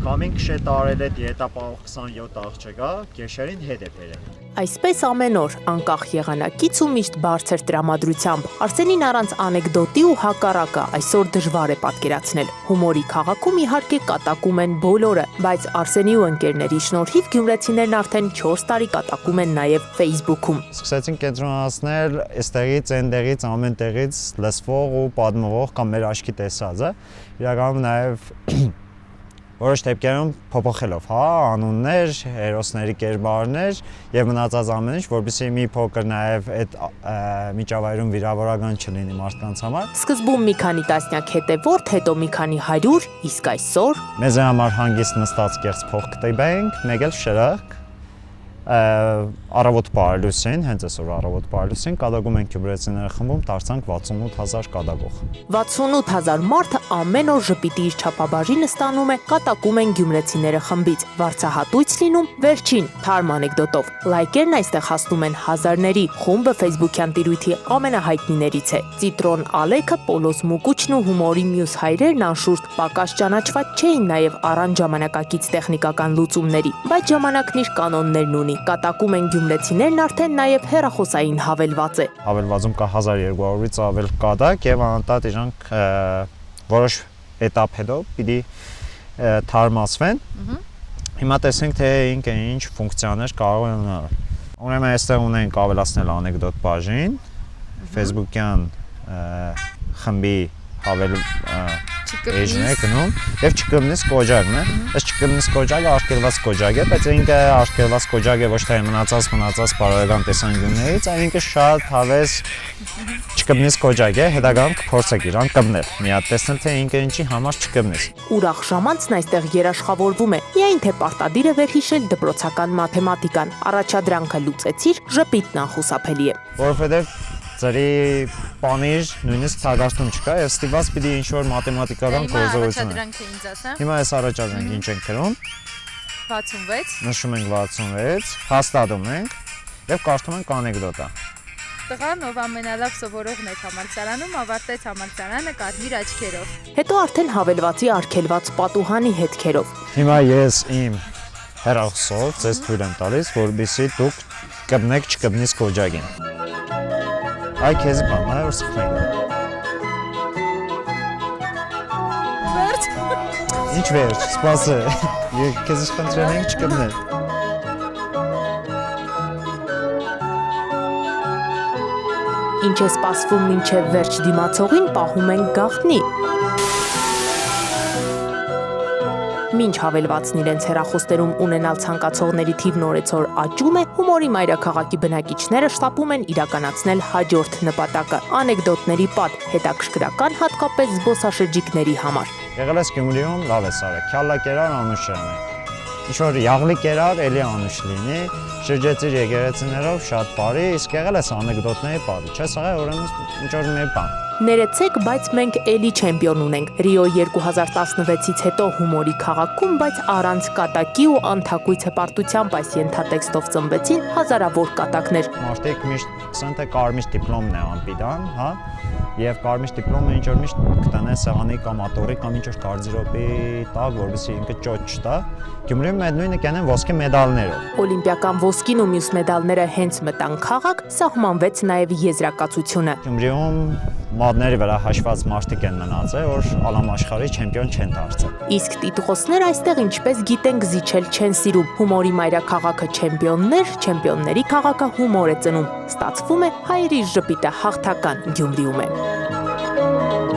Կամին քշե տարել է դիետապահող 27 աղջկա, գեշերին հետ է բերել։ Այսպես ամեն օր, անկախ եղանակից ու միշտ բարձր տրամադրությամբ, Արսենին առանց անեկդոտի ու հակառակը այսօր դժվար է պատկերացնել։ Հումորի քաղաքում իհարկե կատակում են բոլորը, բայց Արսենի ու ընկերների շնորհիվ գյումրեցիներն արդեն 4 տարի կատակում են նաև Facebook-ում։ Սկսեցին կենտրոնացնել այստեղից, այնտեղից, ամեն տեղից լսվող ու պատմվող կամ մեր աչքի տեսածը, իրականում նաև որոշ դեպքերում փոփոխելով, անուններ, հերոսների կերպարներ եւ մնացած ամեն ինչ, որովհետեւ մի փոքր նաեւ այդ միջավայրում վիրավորական չլինի մարդկանց համար։ Սկզբում մի քանի տասնյակ հետևորդ, հետո մի քանի 100, իսկ այսօր մեզ համար հանգիստ նստած կեղծ փող կտեբենք, մեկ էլ շրախ առավոտ բարելուսին, հենց այսօր առավոտ բարելուսին կատակում են գյումրեցիները խմբում, դարձանք 68000 կատակող։ 68000 մարդը ամեն օր ժպիտի իր չափաբաժինը ստանում է, կատակում են գյումրեցիները խմբից։ Վարձահատույց լինում վերջին թարմ անեկդոտով։ Լայքերն այստեղ հասնում են հազարների, խումբը Facebook-յան տիրույթի ամենահայտնիներից է։ Ծիտրոն Ալեքը, Պոլոս Մուկուչն ու հումորի մյուս հայրերն անշուշտ պակաս ճանաչված չէին նաև առանց ժամանակակից տեխնիկական լուծումների, բայց ժամանակն իր կանոններն ունի։ Կատակում են գյումրեցիներն արդեն նաև հեռախոսային հավելված է։ Հավելվածում կա 1200-ից ավել կատակ եւ անընդհատ իրանք որոշ էտապ հետո պիտի թարմացվեն։ Հիմա տեսենք թե ինքը ինչ ֆունկցիաներ կարող են ունենալ։ Ուրեմն այստեղ ունենք ավելացնել անեկդոտ բաժին, Facebook-յան խմբի էջն է գնում եւ չկմնես կոջակն է։ Այս չկմնես կոջակը արգելված կոջակ է, բայց ինքը արգելված կոջակ է ոչ թե մնացած բարոյական տեսանկյուններից, այլ ինքը շատ հավես չկմնես կոջակ է, հետագայում կփորձեք իրան կմնել։ Մի հատ տեսնել թե ինքը ինչի համար չկմնես։ Ուրախ ժամանցն այստեղ երաշխավորվում է։ Միայն թե պարտադիր է վերհիշել դպրոցական մաթեմատիկան։ Առաջադրանքը լուծեցիր, ժպիտն անխուսափելի է։ Որովհետեւ ծրի պանիր նույնիսկ թագաշտում չկա եւ ստիված պիտի ինչ-որ մաթեմատիկական գործողություն է։ Հիմա այս առաջադրանքը ինչ ենք գրում։ 66։ Նշում ենք 66, հաստատում ենք եւ կարդում ենք անեկդոտա։ Տղան, ով ամենալավ սովորողն էր համալսարանում, ավարտեց համալսարանը կարմիր աչքերով։ Հետո արդեն հավելվածի արգելված պատուհանի հետքերով։ Հիմա ես իմ հեռախոսով ձեզ թույլ եմ տալիս, որպեսզի դուք կմնեք չկմնիս կոջակին։ Այ քեզ բան, այ որ սխմենք։ Վերջ։ Ինչ վերջ, սպասը։ Քեզ խնդրել ենք չկմնել։ Ինչ է սպասվում մինչև վերջ դիմացողին, պահում են գաղտնի։ Մինչ հավելվածն իրենց հեռախոսներում ունենալ ցանկացողների թիվն օրեցօր աճում է, հումորի մայրաքաղաքի բնակիչները շտապում են իրականացնել հաջորդ նպատակը՝ անեկդոտների պատ, հետաքրքրական հատկապես զբոսաշրջիկների համար։ Եղել ես Գյումրիում, լավ ես արել, քյալա կերար անուշ է։ Ինչ-որ յաղլի կերար, էլի անուշ լինի, շրջեցիր եկեղեցիներով շատ բարի, իսկ եղել ես անեկդոտների պատ, չես եղել ուրեմն ինչ-որ մի բան։ Ներեցեք, բայց մենք էլի չեմպիոն ունենք։ Ռիո 2016-ից հետո հումորի քաղաքում, բայց առանց կատակի ու անթակույց հպարտությամբ այս ենթատեքստով ծնվեցին հազարավոր կատակներ։ Մարդիկ միշտ ասեն թե կարմիր դիպլոմն է անպիտան, հա, եւ կարմիր դիպլոմը ինչ որ միշտ կտնեն սեղանի կամ աթոռի կամ ինչ որ կարծիրոպի տակ, որովհետեւ ինքը ճոճ չտա։ Գյումրիում այդ նույնը կանեն ոսկե մեդալներով։ Օլիմպիական ոսկին ու մյուս մեդալները հենց մտան քաղաք, սահմանվեց նաև եզրակացությունը։ Գյումրիում մատների վրա հաշված մարդիկ են մնացել, որ ալամաշխարհի չեմպիոն չեն դարձել։ Իսկ տիտղոսները այստեղ ինչպես գիտենք զիջել չեն սիրում։ Հումորի մայրաքաղաքը չեմպիոններ, չեմպիոնների քաղաքը հումոր է ծնում։ Ստացվում է հայերի ժպիտը հաղթական Գյումրիում է։